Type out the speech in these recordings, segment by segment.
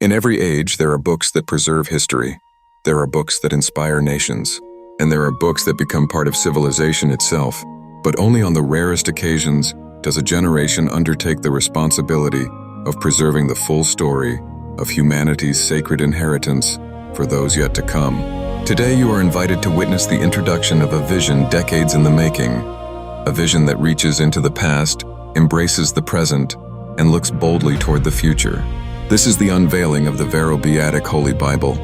In every age, there are books that preserve history. There are books that inspire nations. And there are books that become part of civilization itself. But only on the rarest occasions does a generation undertake the responsibility of preserving the full story of humanity's sacred inheritance for those yet to come. Today, you are invited to witness the introduction of a vision decades in the making. A vision that reaches into the past, embraces the present, and looks boldly toward the future. This is the unveiling of the Verobeatic Holy Bible,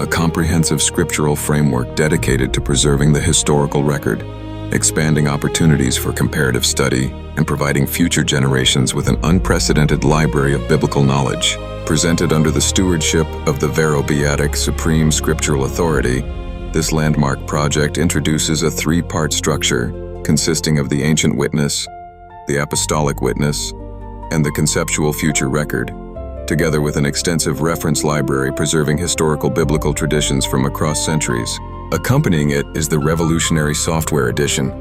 a comprehensive scriptural framework dedicated to preserving the historical record, expanding opportunities for comparative study, and providing future generations with an unprecedented library of biblical knowledge. Presented under the stewardship of the Verobeatic Supreme Scriptural Authority, this landmark project introduces a three-part structure consisting of the Ancient Witness, the Apostolic Witness, and the Conceptual Future Record, together with an extensive reference library preserving historical biblical traditions from across centuries. Accompanying it is the revolutionary software edition,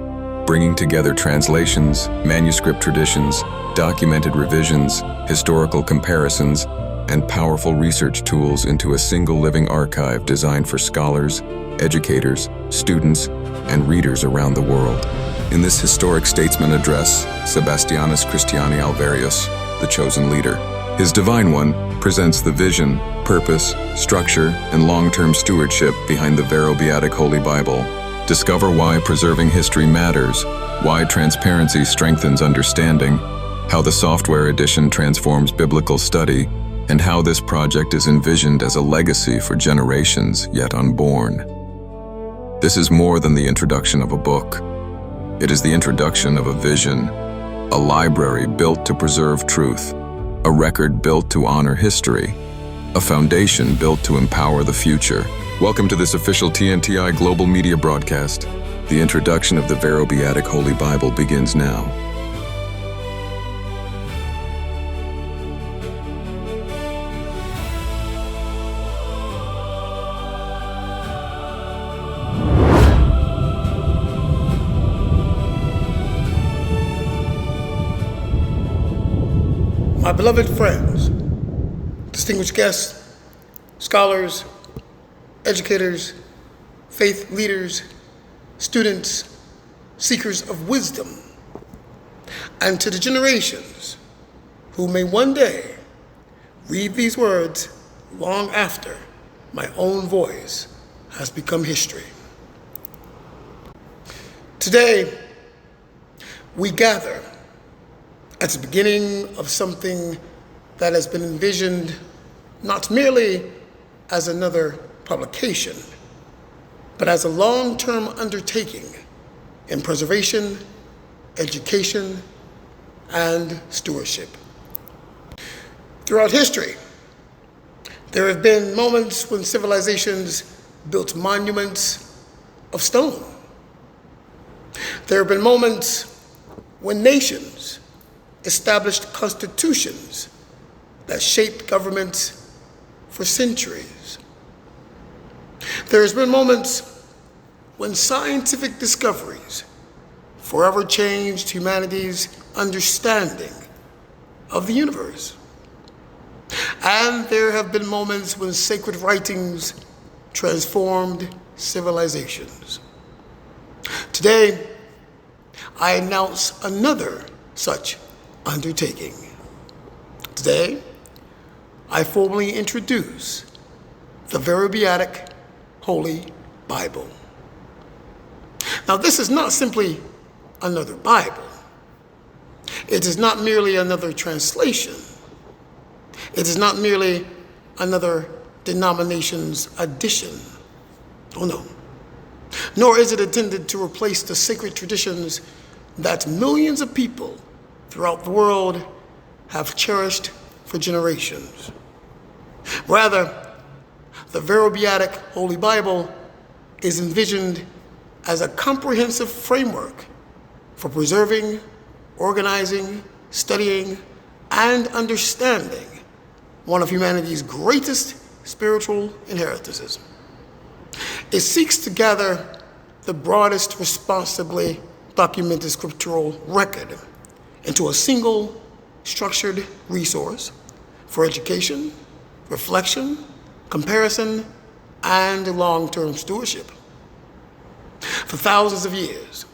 bringing together translations, manuscript traditions, documented revisions, historical comparisons, and powerful research tools into a single living archive designed for scholars, educators, students, and readers around the world. In this historic Statesman Address, Sébastianus Christiani Alvérius, the chosen leader, His Divine One, presents the vision, purpose, structure, and long-term stewardship behind the Verobeatic Holy Bible. Discover why preserving history matters, why transparency strengthens understanding, how the software edition transforms biblical study, and how this project is envisioned as a legacy for generations yet unborn. This is more than the introduction of a book. It is the introduction of a vision, a library built to preserve truth, a record built to honor history, a foundation built to empower the future. Welcome to this official TNTI Global Media Broadcast. The introduction of the Verobeatic Holy Bible begins now. My beloved friends, distinguished guests, scholars, educators, faith leaders, students, seekers of wisdom, and to the generations who may one day read these words long after my own voice has become history. Today, we gather at the beginning of something that has been envisioned not merely as another publication, but as a long-term undertaking in preservation, education, and stewardship. Throughout history, there have been moments when civilizations built monuments of stone. There have been moments when nations established constitutions that shaped governments for centuries. There has been moments when scientific discoveries forever changed humanity's understanding of the universe. And there have been moments when sacred writings transformed civilizations. Today, I announce another such undertaking. Today, I formally introduce the Verobeatic Holy Bible. Now, this is not simply another Bible. It is not merely another translation. It is not merely another denomination's addition. Oh no. Nor is it intended to replace the sacred traditions that millions of people throughout the world have cherished for generations. Rather, the Verobeatic Holy Bible is envisioned as a comprehensive framework for preserving, organizing, studying, and understanding one of humanity's greatest spiritual inheritances. It seeks to gather the broadest responsibly documented scriptural record into a single structured resource for education, reflection, comparison, and long-term stewardship. For thousands of years,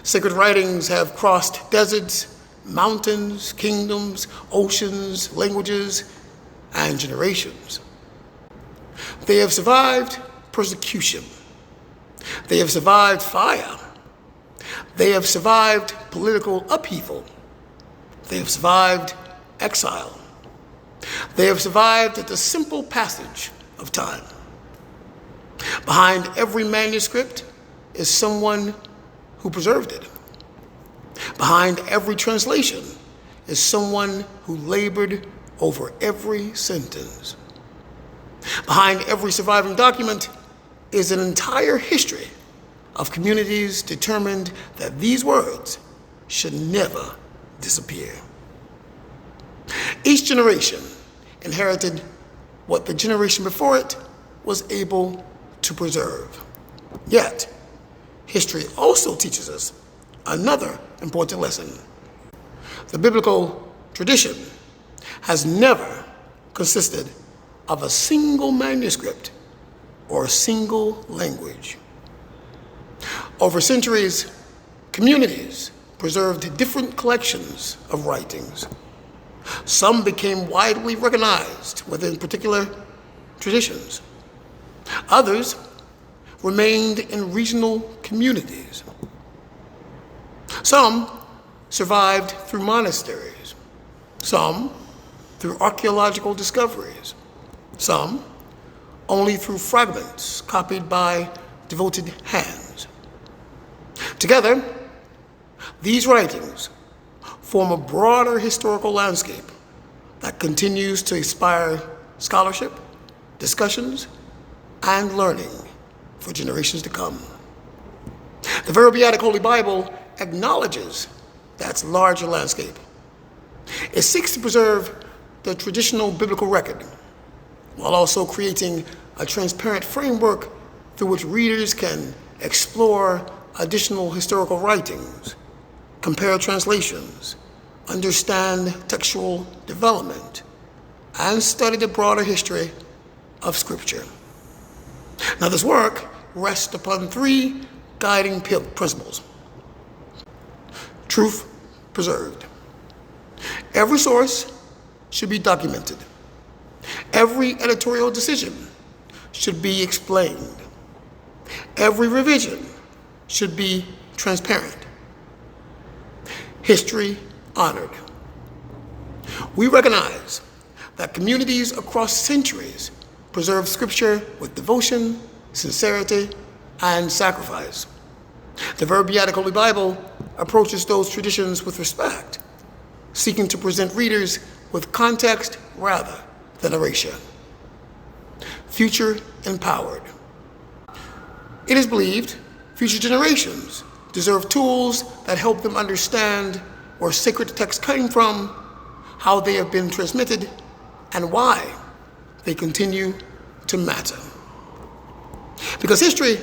sacred writings have crossed deserts, mountains, kingdoms, oceans, languages, and generations. They have survived persecution. They have survived fire. They have survived political upheaval. They have survived exile. They have survived the simple passage of time. Behind every manuscript is someone who preserved it. Behind every translation is someone who labored over every sentence. Behind every surviving document is an entire history of communities determined that these words should never disappear. Each generation inherited what the generation before it was able to preserve. Yet, history also teaches us another important lesson. The biblical tradition has never consisted of a single manuscript or a single language. Over centuries, communities preserved different collections of writings. Some became widely recognized within particular traditions. Others remained in regional communities. Some survived through monasteries, some through archaeological discoveries, some only through fragments copied by devoted hands. Together, these writings form a broader historical landscape that continues to inspire scholarship, discussions, and learning for generations to come. The Verobeatic Holy Bible acknowledges that larger landscape. It seeks to preserve the traditional biblical record while also creating a transparent framework through which readers can explore additional historical writings, compare translations, understand textual development, and study the broader history of Scripture. Now, this work rests upon three guiding principles. Truth preserved. Every source should be documented. Every editorial decision should be explained. Every revision should be transparent. History honored. We recognize that communities across centuries preserve Scripture with devotion, sincerity, and sacrifice. The Verobeatic Holy Bible approaches those traditions with respect, seeking to present readers with context rather than erasure. Future empowered. It is believed future generations deserve tools that help them understand where sacred texts came from, how they have been transmitted, and why they continue to matter. Because history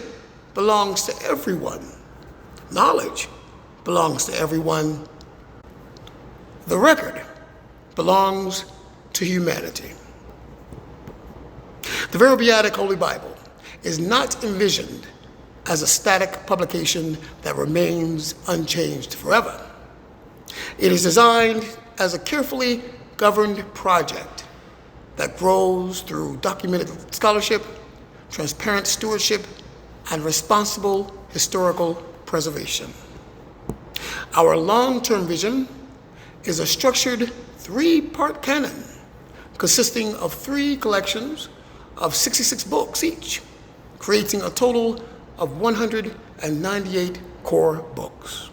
belongs to everyone. Knowledge belongs to everyone. The record belongs to humanity. The Verobeatic Holy Bible is not envisioned as a static publication that remains unchanged forever. It is designed as a carefully governed project that grows through documented scholarship, transparent stewardship, and responsible historical preservation. Our long-term vision is a structured three-part canon consisting of 3 collections of 66 books each, creating a total of 198 core books.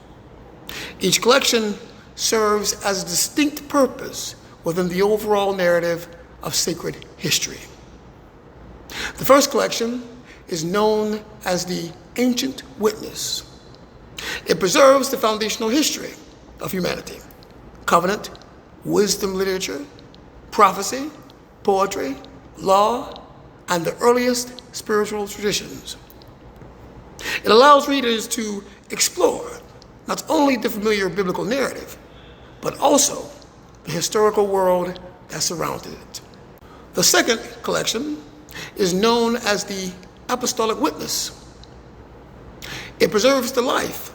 Each collection serves as a distinct purpose within the overall narrative of sacred history. The first collection is known as the Ancient Witness. It preserves the foundational history of humanity: covenant, wisdom literature, prophecy, poetry, law, and the earliest spiritual traditions. It allows readers to explore not only the familiar biblical narrative, but also the historical world that surrounded it. The second collection is known as the Apostolic Witness. It preserves the life,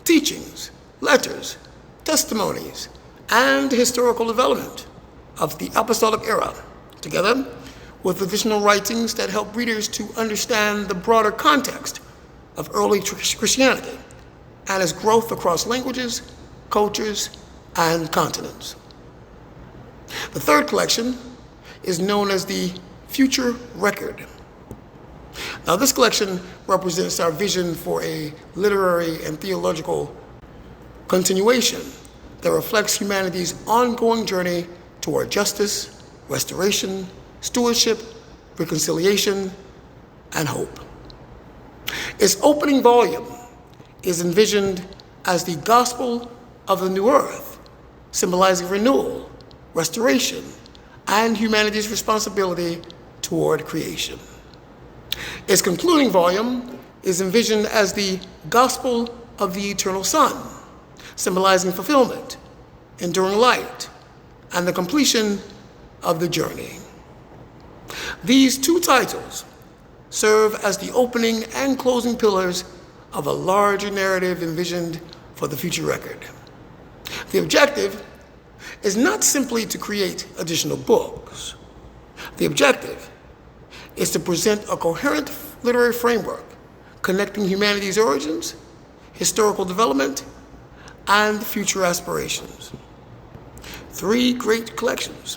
teachings, letters, testimonies, and historical development of the apostolic era, together with additional writings that help readers to understand the broader context of early Christianity and its growth across languages, cultures, and continents. The third collection is known as the Future Record. Now, this collection represents our vision for a literary and theological continuation that reflects humanity's ongoing journey toward justice, restoration, stewardship, reconciliation, and hope. Its opening volume is envisioned as the gospel of the new earth, symbolizing renewal, restoration, and humanity's responsibility toward creation. Its concluding volume is envisioned as the gospel of the eternal Son, symbolizing fulfillment, enduring light, and the completion of the journey. These two titles serve as the opening and closing pillars of a larger narrative envisioned for the future record. The objective is not simply to create additional books. The objective is to present a coherent literary framework connecting humanity's origins, historical development, and future aspirations. 3 great collections,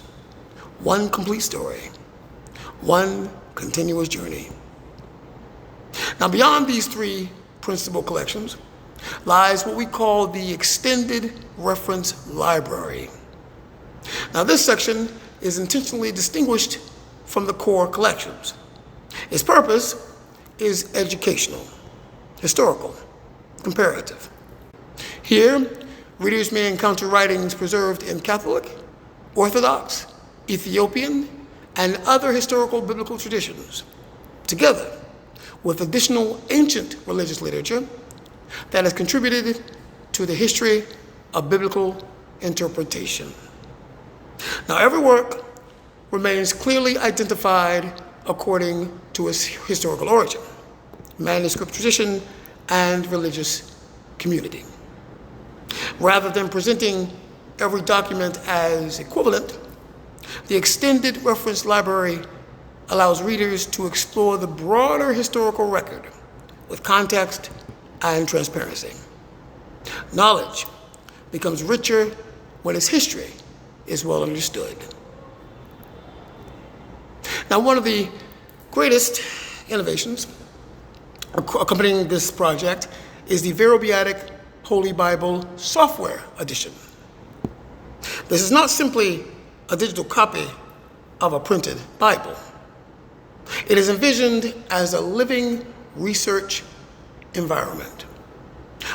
1 complete story, 1 continuous journey. Now, beyond these 3 principal collections lies what we call the Extended Reference Library. Now, this section is intentionally distinguished from the core collections. Its purpose is educational, historical, comparative. Here, readers may encounter writings preserved in Catholic, Orthodox, Ethiopian, and other historical biblical traditions, together with additional ancient religious literature that has contributed to the history of biblical interpretation. Now, every work remains clearly identified according to its historical origin, manuscript tradition, and religious community. Rather than presenting every document as equivalent, the Extended Reference Library allows readers to explore the broader historical record with context and transparency. Knowledge becomes richer when its history is well understood. Now, one of the greatest innovations accompanying this project is the Verobeatic Holy Bible Software Edition. This is not simply a digital copy of a printed Bible. It is envisioned as a living research environment,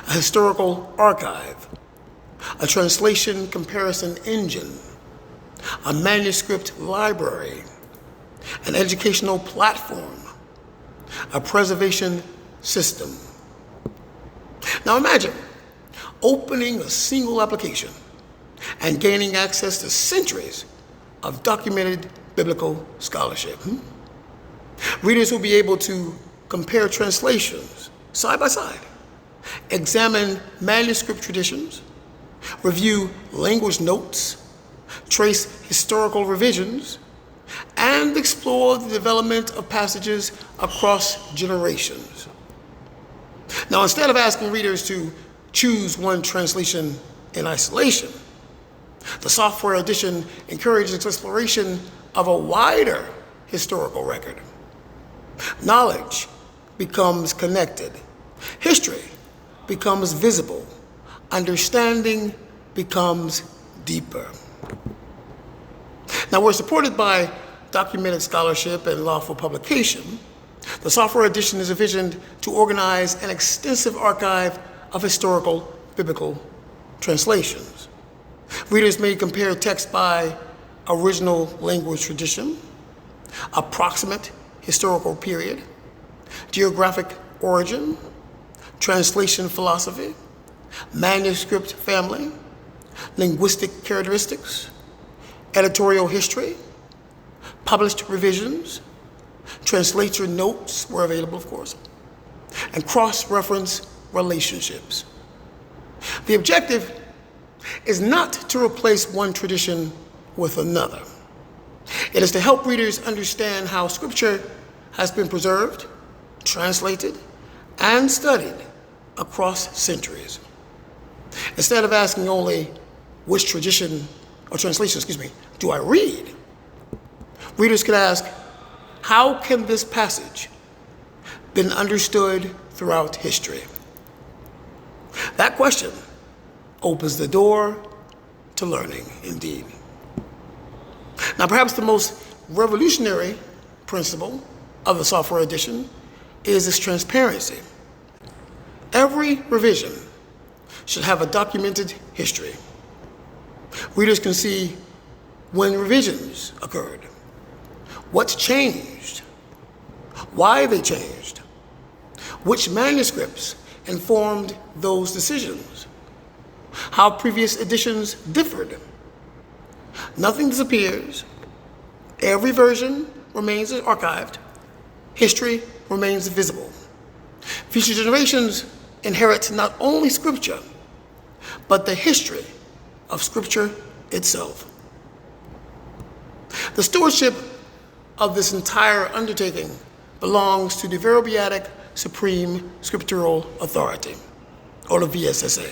a historical archive, a translation comparison engine, a manuscript library, an educational platform, a preservation system. Now imagine opening a single application and gaining access to centuries of documented biblical scholarship. Readers will be able to compare translations side by side, examine manuscript traditions, review language notes, trace historical revisions, and explore the development of passages across generations. Now, instead of asking readers to choose one translation in isolation, the software edition encourages exploration of a wider historical record. Knowledge becomes connected. History becomes visible. Understanding becomes deeper. Now, we're supported by documented scholarship and lawful publication. The software edition is envisioned to organize an extensive archive of historical biblical translations. Readers may compare text by original language tradition, approximate historical period, geographic origin, translation philosophy, manuscript family, linguistic characteristics, editorial history, Published revisions, translator notes were available, of course, and cross-reference relationships. The objective is not to replace one tradition with another. It is to help readers understand how Scripture has been preserved, translated, and studied across centuries. Instead of asking only which tradition or translation, do I read, readers could ask, how can this passage been understood throughout history? That question opens the door to learning, indeed. Now, perhaps the most revolutionary principle of the software edition is its transparency. Every revision should have a documented history. Readers can see when revisions occurred, what's changed, why they changed, which manuscripts informed those decisions, how previous editions differed. Nothing disappears. Every version remains archived. History remains visible. Future generations inherit not only Scripture, but the history of Scripture itself. The stewardship of this entire undertaking belongs to the Verobeatic Supreme Scriptural Authority, or the VSSA.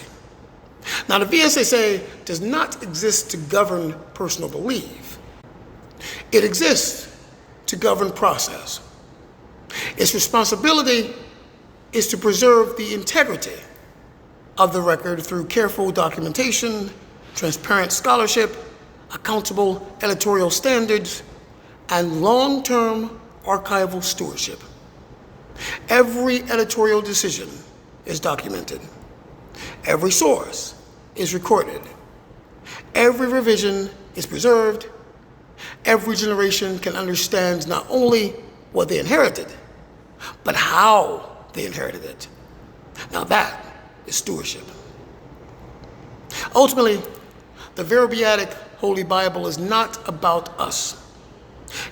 Now, the VSSA does not exist to govern personal belief. It exists to govern process. Its responsibility is to preserve the integrity of the record through careful documentation, transparent scholarship, accountable editorial standards, and long-term archival stewardship. Every editorial decision is documented. Every source is recorded. Every revision is preserved. Every generation can understand not only what they inherited, but how they inherited it. Now that is stewardship. Ultimately, the Verobeatic Holy Bible is not about us.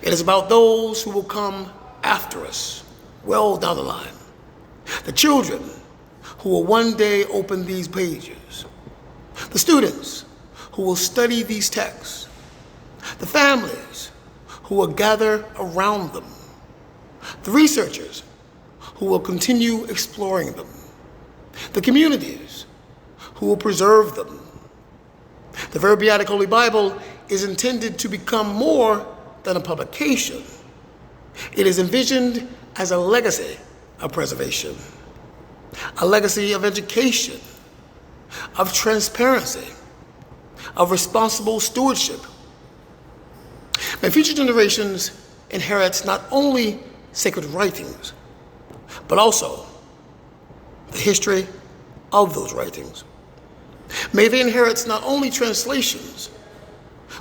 It is about those who will come after us, well down the line. The children who will one day open these pages. The students who will study these texts. The families who will gather around them. The researchers who will continue exploring them. The communities who will preserve them. The Verobeatic Holy Bible is intended to become more than a publication. It is envisioned as a legacy of preservation, a legacy of education, of transparency, of responsible stewardship. May future generations inherit not only sacred writings, but also the history of those writings. May they inherit not only translations,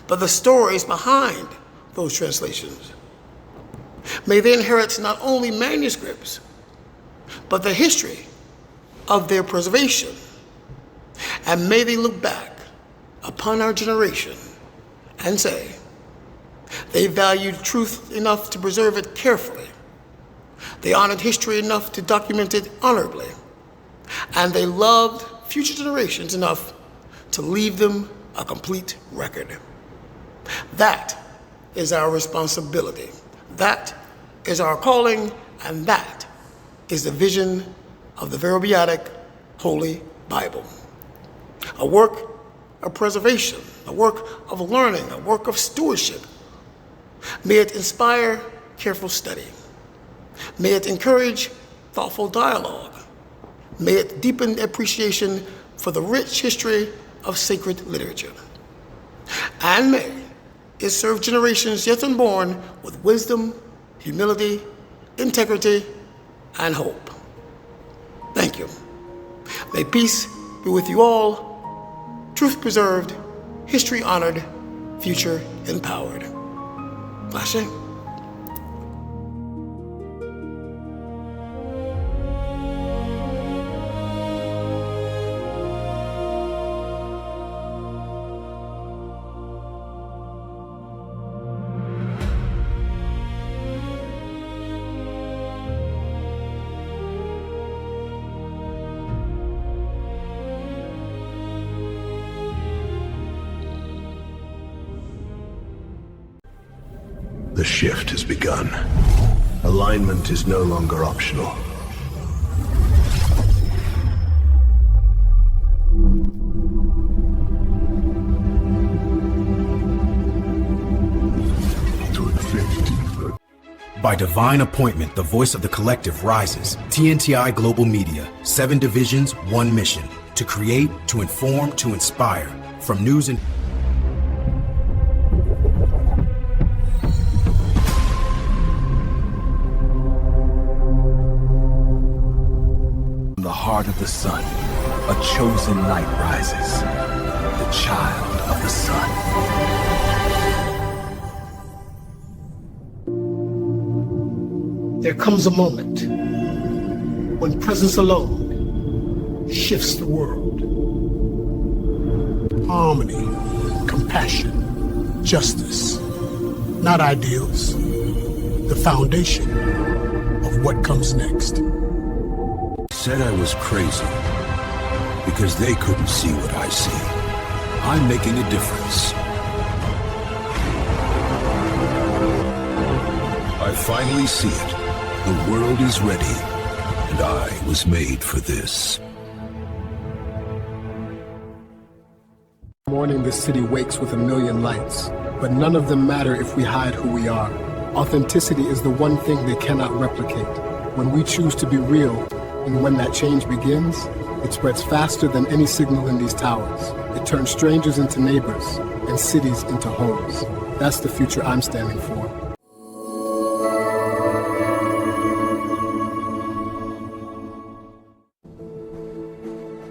but the stories behind those translations. May they inherit not only manuscripts, but the history of their preservation. And may they look back upon our generation and say, they valued truth enough to preserve it carefully. They honored history enough to document it honorably. And they loved future generations enough to leave them a complete record. That is our responsibility. That is our calling, and that is the vision of the Verobeatic Holy Bible. A work of preservation, a work of learning, a work of stewardship. May it inspire careful study. May it encourage thoughtful dialogue. May it deepen appreciation for the rich history of sacred literature. And may it serve generations yet unborn with wisdom, humility, integrity, and hope. Thank you. May peace be with you all, truth preserved, history honored, future empowered. Ashe. The shift has begun. Alignment is no longer optional. By divine appointment, the voice of the collective rises. TNTI Global Media, 7 divisions, 1 mission. To create, to inform, to inspire. From news and... From the heart of the sun, a chosen light rises. The child of the sun. There comes a moment when presence alone shifts the world. Harmony, compassion, justice, not ideals, the foundation of what comes next. Said I was crazy because they couldn't see what I see. I'm making a difference. I finally see it. The world is ready, and I was made for this. Morning, this city wakes with a million lights, but none of them matter if we hide who we are. Authenticity is the one thing they cannot replicate. When we choose to be real, and when that change begins, it spreads faster than any signal in these towers. It turns strangers into neighbors, and cities into homes. That's the future I'm standing for.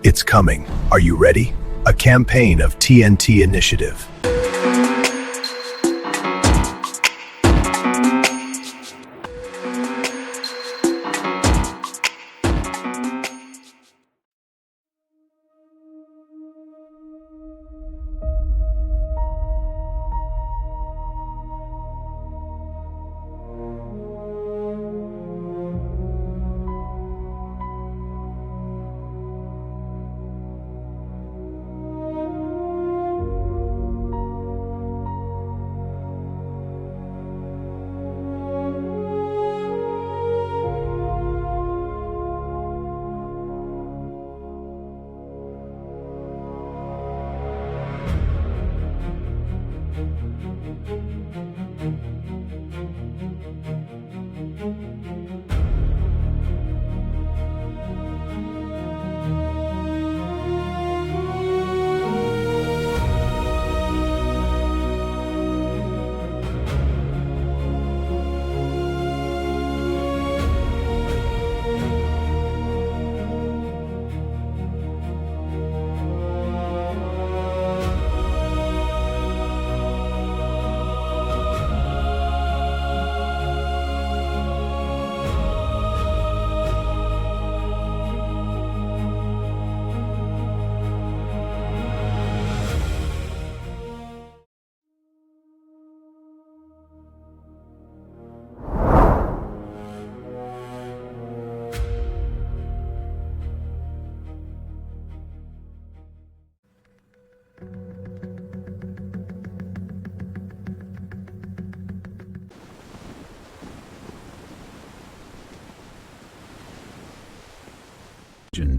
It's coming. Are you ready? A campaign of TNT Initiative.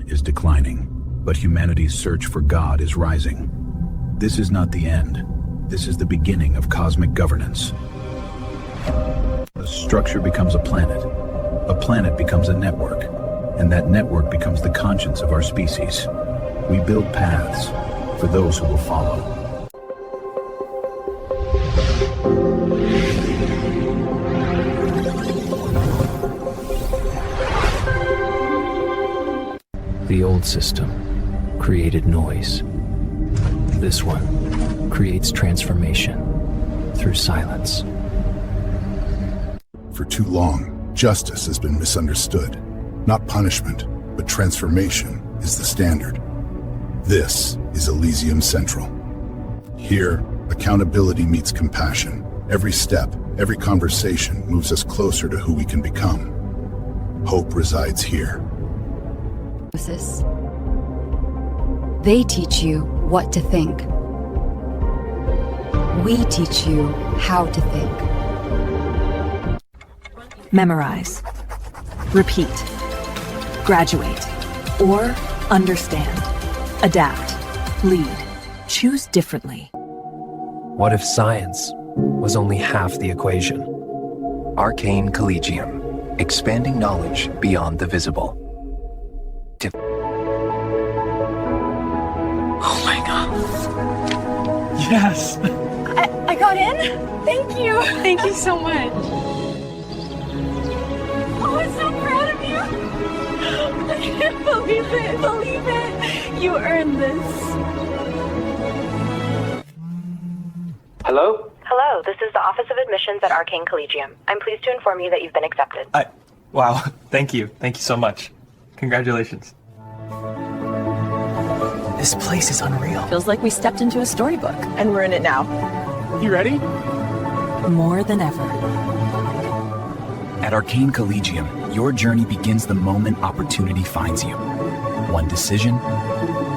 Is declining, but humanity's search for God is rising. This is not the end. This is the beginning of cosmic governance. A structure becomes a planet becomes a network, and that network becomes the conscience of our species. We build paths for those who will follow. The old system created noise. This one creates transformation through silence. For too long, justice has been misunderstood. Not punishment, but transformation is the standard. This is Elysium Central. Here, accountability meets compassion. Every step, every conversation moves us closer to who we can become. Hope resides here. They teach you what to think. We teach you how to think. memorize, repeat, graduate, or understand, adapt, lead. Choose differently. What if science was only half the equation? Arcane Collegium, expanding knowledge beyond the visible. Oh my God. Yes. I got in? Thank you. Thank you so much. Oh, I'm so proud of you. I can't believe it. Believe it. You earned this. Hello? Hello, this is the Office of Admissions at Arcane Collegium. I'm pleased to inform you that you've been accepted. Wow, thank you. Thank you so much. Congratulations. This place is unreal. Feels like we stepped into a storybook. And we're in it now. You ready? More than ever. At Arcane Collegium, your journey begins the moment opportunity finds you. One decision,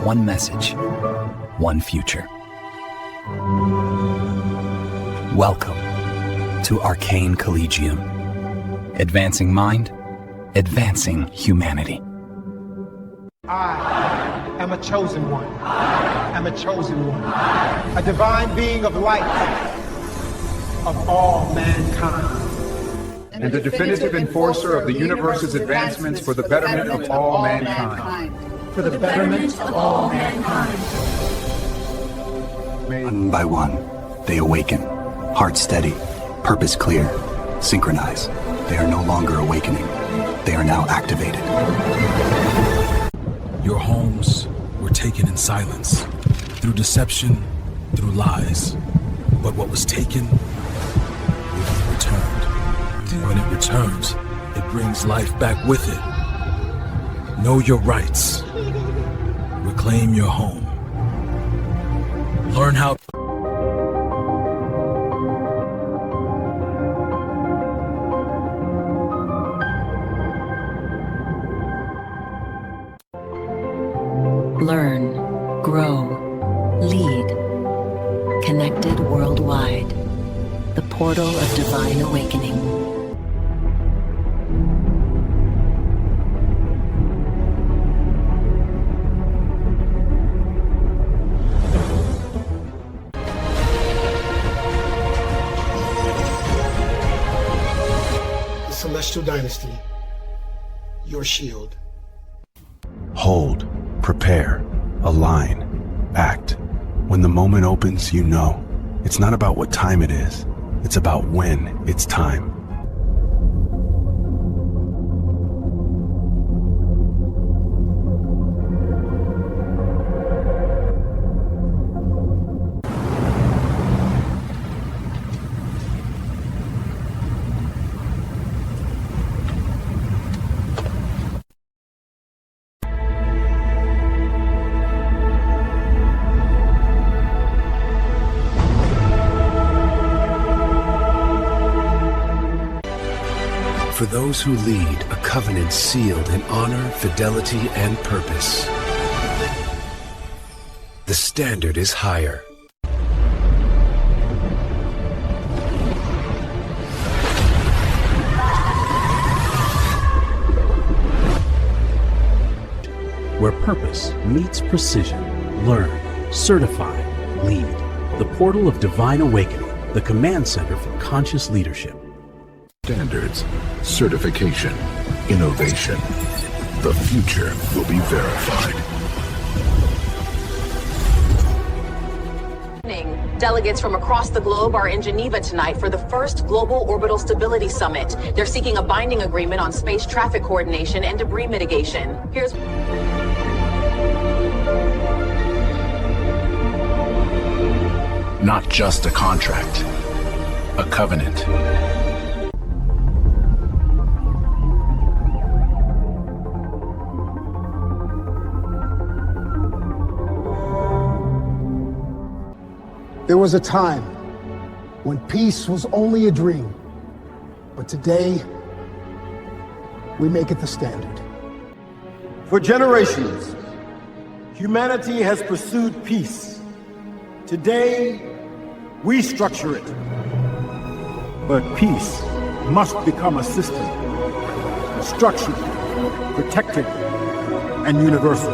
one message, one future. Welcome to Arcane Collegium. Advancing mind, advancing humanity. I am a chosen one. I am a chosen one. A divine being of light of all mankind. And the definitive enforcer of the universe's advancements for the betterment of all mankind. For the betterment of all mankind. One by one, they awaken. Heart steady, purpose clear, synchronize. They are no longer awakening. They are now activated. Your homes were taken in silence, through deception, through lies. But what was taken will be returned. When it returns, it brings life back with it. Know your rights. Reclaim your home. Learn how. Learn, grow, lead. Connected worldwide. The portal of divine awakening. The Celestial Dynasty, your shield. Hold, prepare, align, act. When the moment opens, you know. It's not about what time it is. It's about when it's time. For those who lead, a covenant sealed in honor, fidelity, and purpose. The standard is higher. Where purpose meets precision. Learn, certify, lead. The portal of divine awakening. The command center for conscious leadership. Standards, certification, innovation. The future will be verified. Delegates from across the globe are in Geneva tonight for the first Global Orbital Stability Summit. They're seeking a binding agreement on space traffic coordination and debris mitigation. Here's... Not just a contract, a covenant. There was a time when peace was only a dream, but today we make it the standard. For generations, humanity has pursued peace. Today, we structure it. But peace must become a system, structured, protected, and universal.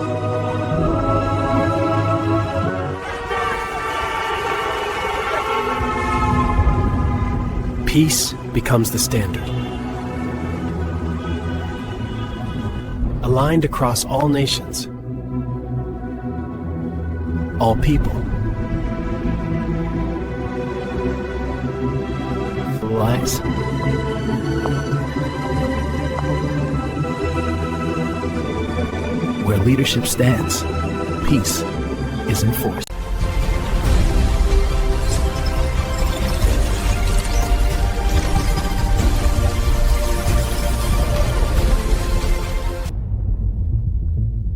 Peace becomes the standard. Aligned across all nations, all people, lives. Where leadership stands, peace is enforced.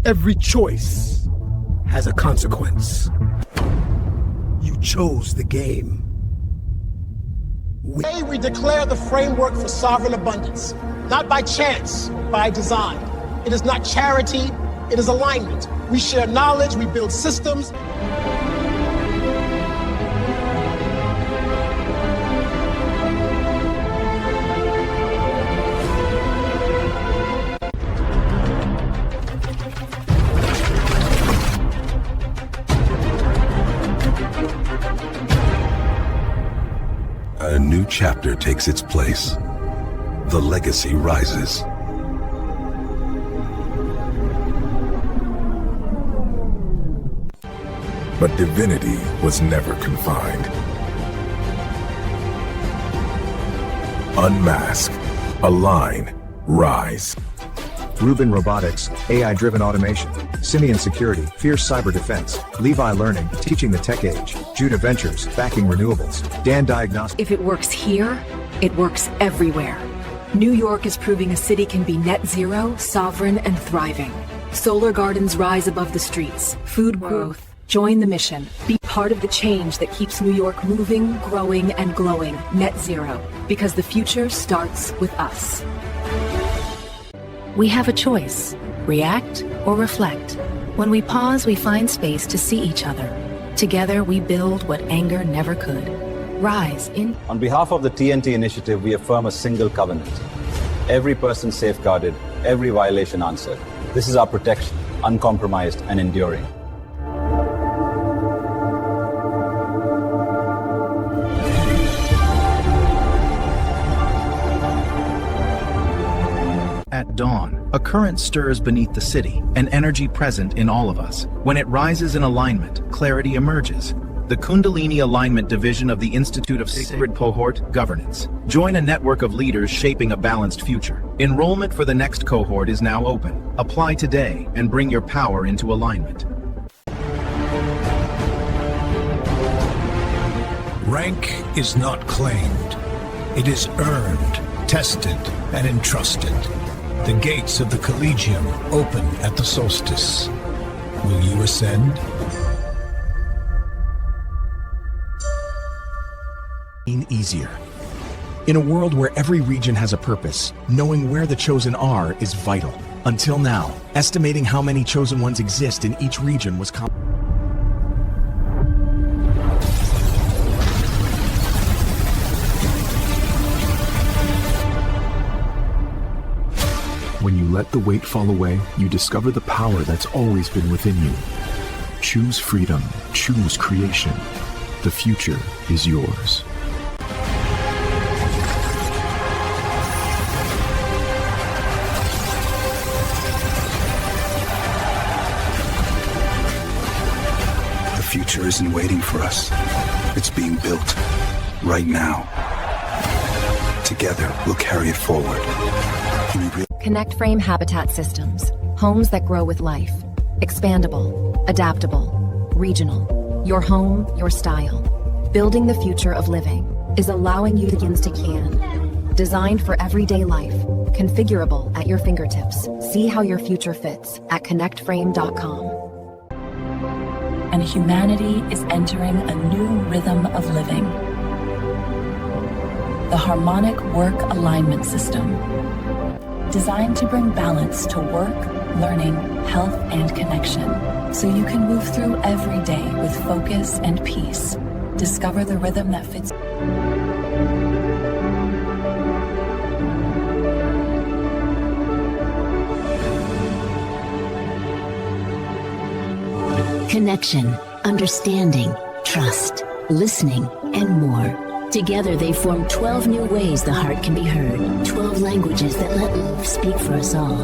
Every choice has a consequence. You chose the game. Today we declare the framework for sovereign abundance, not by chance, by design. It is not charity, it is alignment. We share knowledge, we build systems. A new chapter takes its place. The legacy rises. But divinity was never confined. Unmask, align, rise. Rubin Robotics, AI-driven automation. Simeon Security, fierce cyber defense. Levi Learning, teaching the tech age. Judah Ventures, backing renewables. Dan Diagnostics. If it works here, it works everywhere. New York is proving a city can be net zero, sovereign, and thriving. Solar gardens rise above the streets. Food growth. Join the mission. Be part of the change that keeps New York moving, growing, and glowing. Net zero. Because the future starts with us. We have a choice, react or reflect. When we pause, we find space to see each other. Together, we build what anger never could. Rise in. On behalf of the TNT initiative, we affirm a single covenant. Every person safeguarded, every violation answered. This is our protection, uncompromised and enduring. At dawn, a current stirs beneath the city, an energy present in all of us. When it rises in alignment, clarity emerges. The Kundalini Alignment Division of the Institute of Sacred Cohort Governance. Join a network of leaders shaping a balanced future. Enrollment for the next cohort is now open. Apply today and bring your power into alignment. Rank is not claimed. It is earned, tested, and entrusted. The gates of the Collegium open at the solstice. Will you ascend? Easier. In a world where every region has a purpose, knowing where the chosen are is vital. Until now, estimating how many chosen ones exist in each region was When you let the weight fall away, you discover the power that's always been within you. Choose freedom. Choose creation. The future is yours. The future isn't waiting for us. It's being built right now. Together, we'll carry it forward. Connect Frame Habitat Systems. Homes that grow with life. Expandable, adaptable, regional. Your home, your style. Building the future of living is allowing you to begin to can. Designed for everyday life. Configurable at your fingertips. See how your future fits at connectframe.com. And humanity is entering a new rhythm of living. The Harmonic Work Alignment System. Designed to bring balance to work, learning, health, and connection, so you can move through every day with focus and peace. Discover the rhythm that fits. Connection, understanding, trust, listening, and more. Together they form 12 new ways the heart can be heard, 12 languages that let love speak for us all.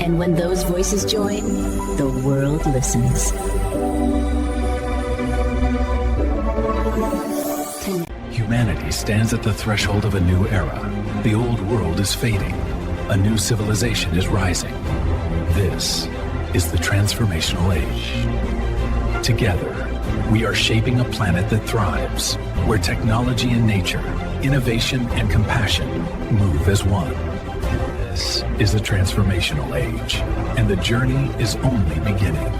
And when those voices join, the world listens. Humanity stands at the threshold of a new era. The old world is fading. A new civilization is rising. This is the transformational age. Together, we are shaping a planet that thrives, where technology and nature, innovation and compassion move as one. This is the transformational age, and the journey is only beginning.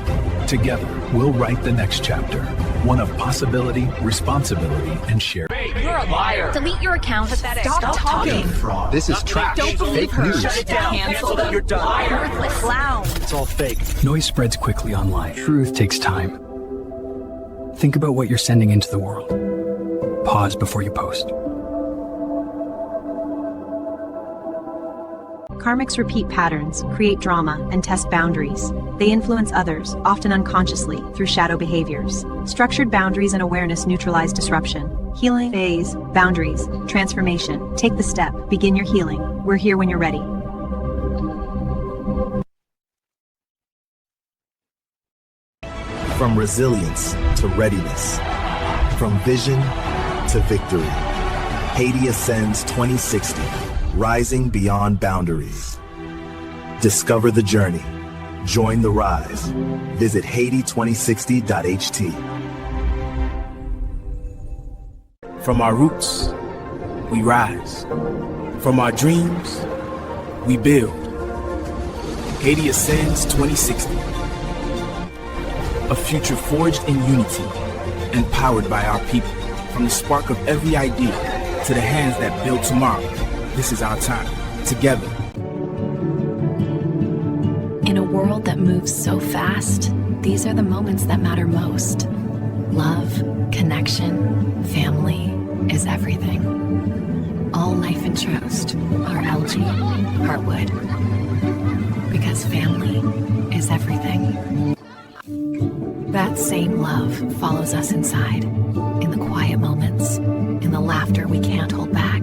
Together, we'll write the next chapter, one of possibility, responsibility, and share. You're a liar. Delete your account. Pathetic. Stop talking. This is trash. Don't believe her. News. Shut it down. Cancel them. You're done. Worthless clown. It's all fake. Noise spreads quickly online. Truth takes time. Think about what you're sending into the world. Pause before you post. Karmics repeat patterns, create drama, and test boundaries. They influence others, often unconsciously, through shadow behaviors. Structured boundaries and awareness neutralize disruption. Healing, phase, boundaries, transformation. Take the step. Begin your healing. We're here when you're ready. From resilience to readiness. From vision to victory. Haiti Ascends 2060. Rising beyond boundaries. Discover the journey. Join the rise. Visit Haiti2060.ht. From our roots, we rise. From our dreams, we build. Haiti Ascends 2060. A future forged in unity and powered by our people. From the spark of every idea to the hands that build tomorrow. This is our time, together. In a world that moves so fast, these are the moments that matter most. Love, connection, family is everything. All life and trust are LG, Heartwood. Because family is everything. That same love follows us inside, in the quiet moments, in the laughter we can't hold back.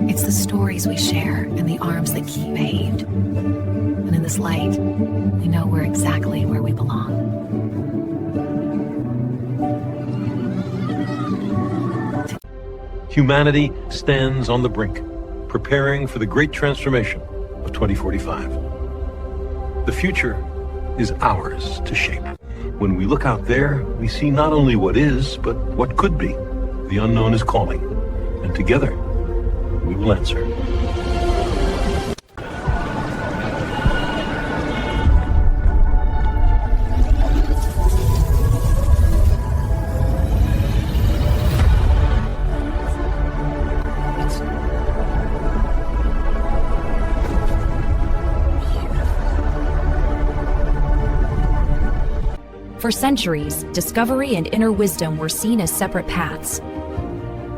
It's the stories we share and the arms that keep paved. And in this light, we know we're exactly where we belong. Humanity stands on the brink, preparing for the great transformation of 2045. The future is ours to shape. When we look out there, we see not only what is, but what could be. The unknown is calling, and together, we will answer. For centuries, discovery and inner wisdom were seen as separate paths.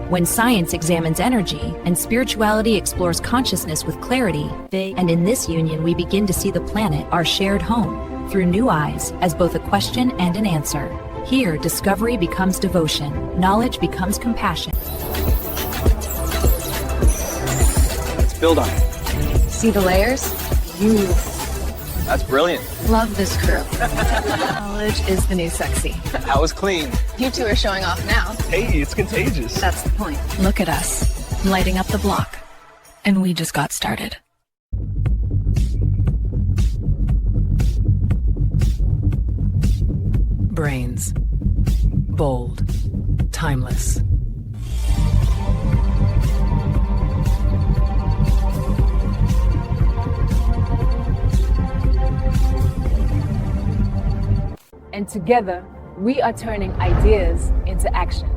When science examines energy and spirituality explores consciousness with clarity, and in this union we begin to see the planet, our shared home, through new eyes as both a question and an answer. Here, discovery becomes devotion, knowledge becomes compassion. Let's build on it. See the layers? That's brilliant. Love this crew. Knowledge is the new sexy. That was clean. You two are showing off now. Hey, it's contagious. That's the point. Look at us, lighting up the block. And we just got started. Brains. Bold. Timeless. And together, we are turning ideas into action.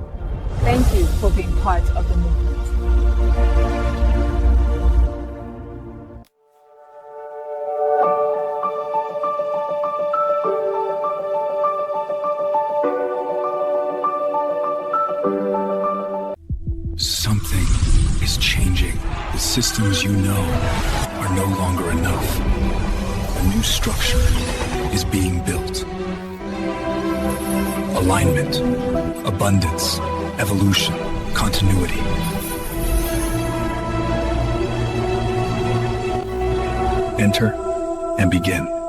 Thank you for being part of the movement. Something is changing. The systems you know are no longer enough. A new structure is being built. alignment, abundance, evolution, continuity. Enter and begin.